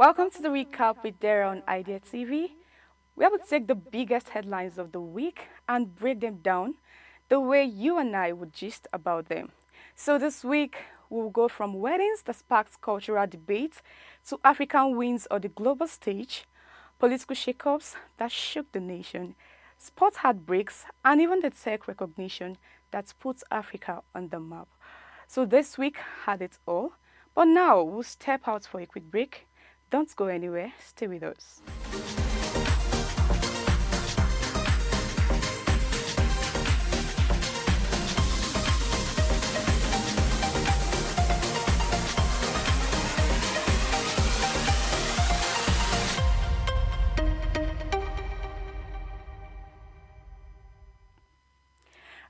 Welcome to the recap with Dara on Idea TV. We will take the biggest headlines of the week and break them down the way you and I would gist about them. So this week, we'll go from weddings that sparked cultural debate to African wins on the global stage, political shakeups that shook the nation, sports heartbreaks, and even the tech recognition that puts Africa on the map. So this week had it all. But now we'll step out for a quick break. Don't go anywhere, stay with us.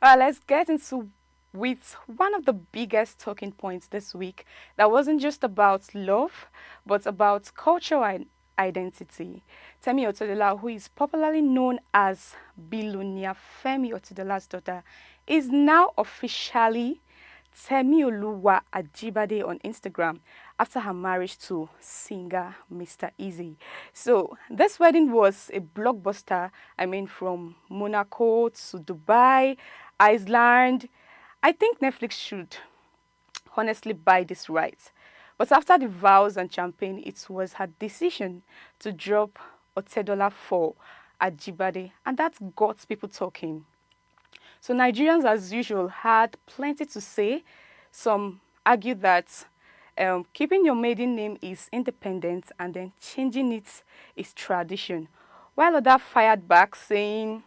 All right, let's get into with one of the biggest talking points this week that wasn't just about love, but about cultural identity. TEMI OTEDOLA, who is popularly known as billionaire Femi OTEDOLA's daughter, is now officially Temioluwa AJIBADE on Instagram after her marriage to singer Mr. Easy. So this wedding was a blockbuster. I mean, from Monaco to Dubai, Iceland. I think Netflix should honestly buy this right. But after the vows and champagne, it was her decision to drop OTEDOLA for AJIBADE, and that got people talking. So Nigerians, as usual, had plenty to say. Some argued that keeping your maiden name is independent and then changing it is tradition, while others fired back saying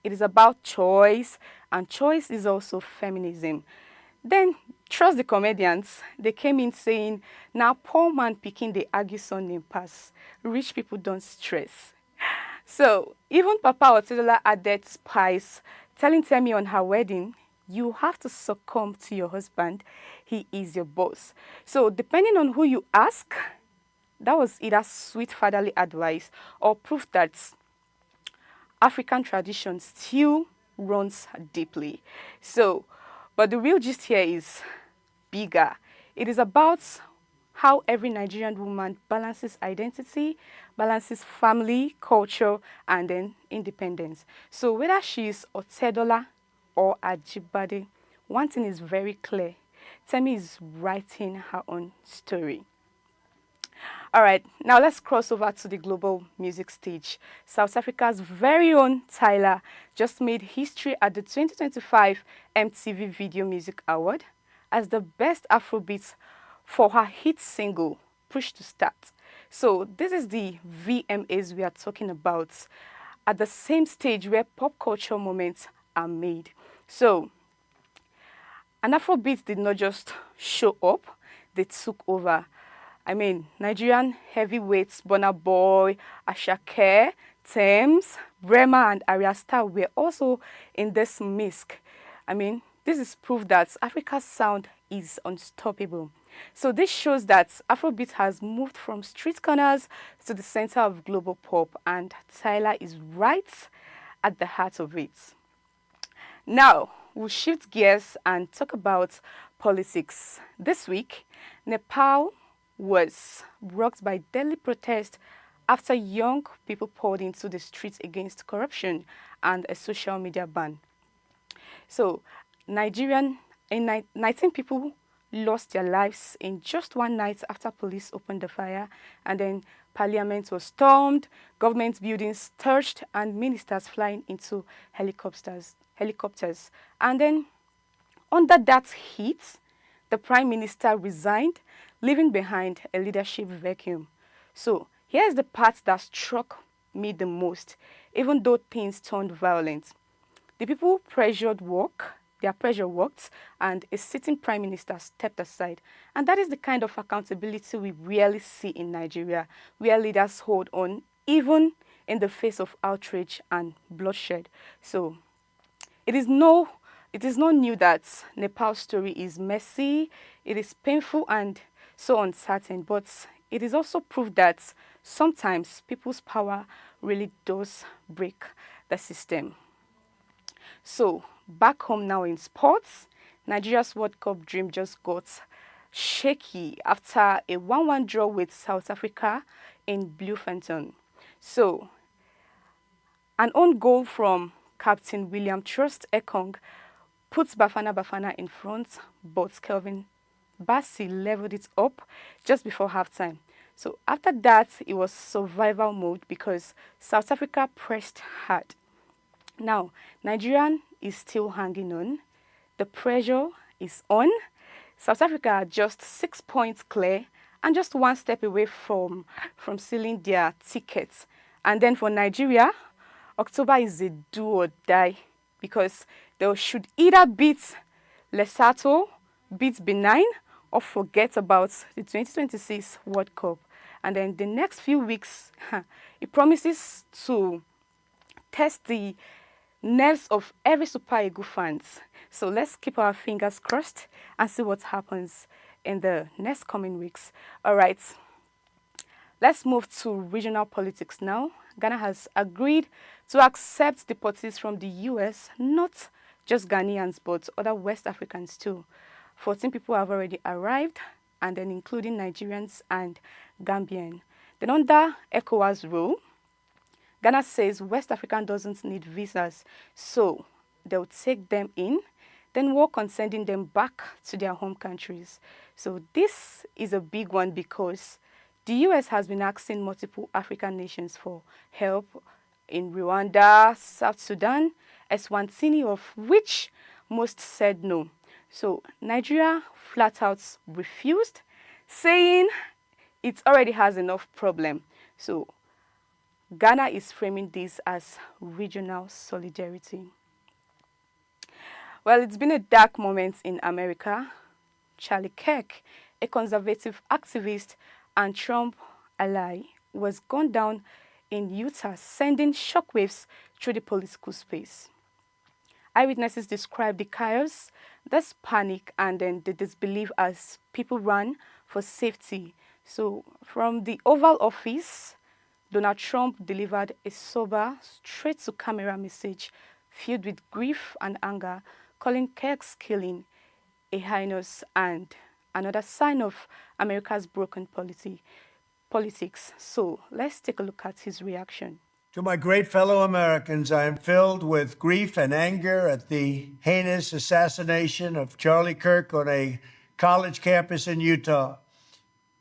it is about choice, and choice is also feminism. Then, trust the comedians, they came in saying, now poor man picking the argue surname pass. Rich people don't stress. So, even Papa OTEDOLA added spice, telling Temi on her wedding, you have to succumb to your husband. He is your boss. So, depending on who you ask, that was either sweet fatherly advice or proof that African tradition still runs deeply. So, but the real gist here is bigger. It is about how every Nigerian woman balances identity, balances family, culture, and then independence. So whether she is OTEDOLA or AJIBADE, one thing is very clear. Temi is writing her own story. All right, now let's cross over to the global music stage. South Africa's very own TYLA just made history at the 2025 MTV Video Music Award as the best Afrobeat for her hit single, Push to Start. So this is the VMAs we are talking about, at the same stage where pop culture moments are made. So an Afrobeat did not just show up, they took over. I mean, Nigerian heavyweights Burna Boy, Asake, Tems, Brema, and Arya Star were also in this mix. I mean, this is proof that Africa's sound is unstoppable. So this shows that Afrobeat has moved from street corners to the center of global pop, and TYLA is right at the heart of it. Now, we'll shift gears and talk about politics. This week, Nepal was rocked by deadly protest after young people poured into the streets against corruption and a social media ban. So, 19 people lost their lives in just one night after police opened the fire, and then parliament was stormed, government buildings torched, and ministers flying into helicopters. And then, under that heat, the prime minister resigned, leaving behind a leadership vacuum. So here's the part that struck me the most, even though things turned violent. The people their pressure worked, and a sitting prime minister stepped aside. And that is the kind of accountability we rarely see in Nigeria, where leaders hold on, even in the face of outrage and bloodshed. So it is not new that Nepal's story is messy, it is painful and so uncertain, but it is also proof that sometimes people's power really does break the system. So, back home now in sports, Nigeria's World Cup dream just got shaky after a 1-1 draw with South Africa in Bloemfontein. So, an own goal from Captain William Trust Ekong puts Bafana Bafana in front, but Kelvin Bassey leveled it up just before halftime. So after that, it was survival mode because South Africa pressed hard. Now, Nigerian is still hanging on. The pressure is on. South Africa are just 6 points clear and just one step away from sealing their tickets. And then for Nigeria, October is a do or die because they should either beat Lesotho, beat Benin, or forget about the 2026 World Cup. And then the next few weeks, it promises to test the nerves of every Super Eagles fans. So let's keep our fingers crossed and see what happens in the next coming weeks. All right, let's move to regional politics now. Ghana has agreed to accept deportees from the US, not just Ghanaians, but other West Africans too. 14 people have already arrived, and then including Nigerians and Gambian. Then under ECOWAS rule, Ghana says West African doesn't need visas, so they'll take them in, then work on sending them back to their home countries. So this is a big one because the US has been asking multiple African nations for help in Rwanda, South Sudan, Eswatini, of which most said no. So Nigeria flat out refused, saying it already has enough problem. So Ghana is framing this as regional solidarity. Well, it's been a dark moment in America. Charlie Kirk, a conservative activist and Trump ally, was gunned down in Utah, sending shockwaves through the political space. Eyewitnesses described the chaos, this panic, and then the disbelief as people ran for safety. So from the Oval Office, Donald Trump delivered a sober, straight-to-camera message filled with grief and anger, calling Kirk's killing a heinous and another sign of America's broken politics. So let's take a look at his reaction. To my great fellow Americans, I am filled with grief and anger at the heinous assassination of Charlie Kirk on a college campus in Utah.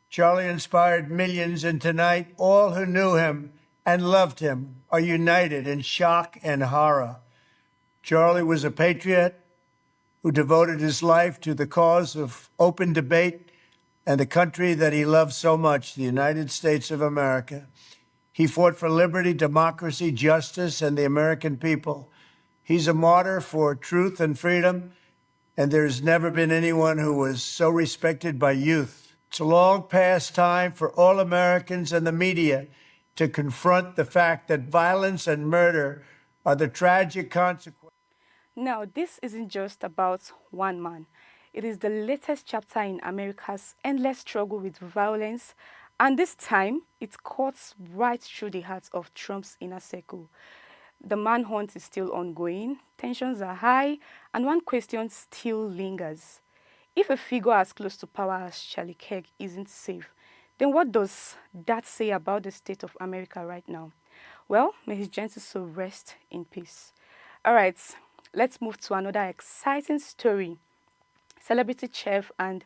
Charlie inspired millions, and tonight, all who knew him and loved him are united in shock and horror. Charlie was a patriot who devoted his life to the cause of open debate and the country that he loved so much, the United States of America. He fought for liberty, democracy, justice, and the American people. He's a martyr for truth and freedom, and there's never been anyone who was so respected by youth. It's a long past time for all Americans and the media to confront the fact that violence and murder are the tragic consequences. Now, this isn't just about one man. It is the latest chapter in America's endless struggle with violence, and this time, it cuts right through the heart of Trump's inner circle. The manhunt is still ongoing, tensions are high, and one question still lingers. If a figure as close to power as Charlie Kirk isn't safe, then what does that say about the state of America right now? Well, may his gentle soul rest in peace. All right, let's move to another exciting story. Celebrity chef and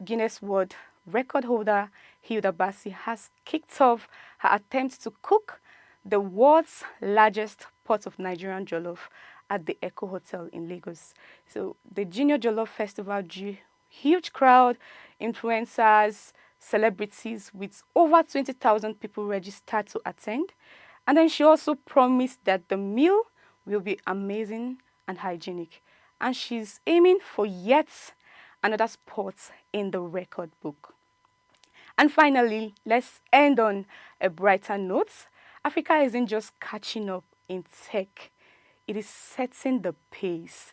Guinness World Record holder HILDA BACI has kicked off her attempt to cook the world's largest pot of Nigerian jollof at the Echo Hotel in Lagos. So the Junior Jollof Festival drew huge crowd, influencers, celebrities, with over 20,000 people registered to attend. And then she also promised that the meal will be amazing and hygienic. And she's aiming for yet another spot in the record book. And finally, let's end on a brighter note. Africa isn't just catching up in tech, it is setting the pace.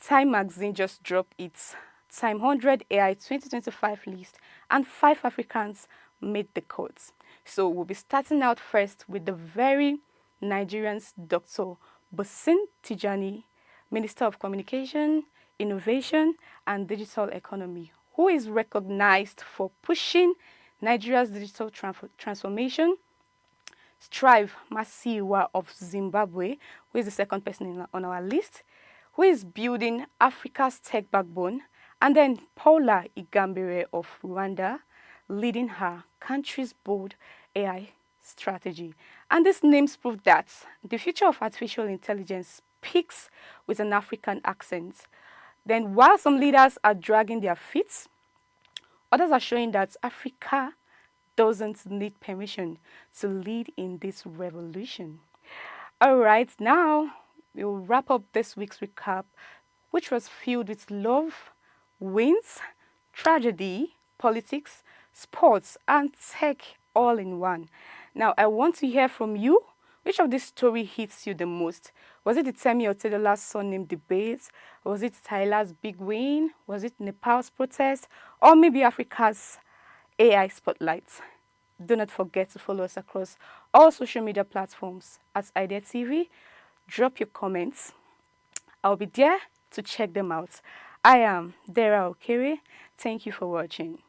Time magazine just dropped its Time 100 AI 2025 list, and 5 Africans made the cut. So we'll be starting out first with the very Nigerian Dr. Bosin Tijani, Minister of Communication, Innovation and Digital Economy, who is recognized for pushing Nigeria's digital transformation. Strive Masiwa of Zimbabwe, who is the second person on our list, who is building Africa's tech backbone, and then Paula Igambere of Rwanda, leading her country's bold AI strategy. And these names prove that the future of artificial intelligence speaks with an African accent. Then while some leaders are dragging their feet, others are showing that Africa doesn't need permission to lead in this revolution. All right, now we'll wrap up this week's recap, which was filled with love, wins, tragedy, politics, sports, and tech all in one. Now, I want to hear from you. Which of this story hits you the most? Was it the TEMI OTEDOLA's surname debate? Was it TYLA's big win? Was it Nepal's protest? Or maybe Africa's AI spotlight? Do not forget to follow us across all social media platforms at Idea TV. Drop your comments. I'll be there to check them out. I am Dera Okere. Thank you for watching.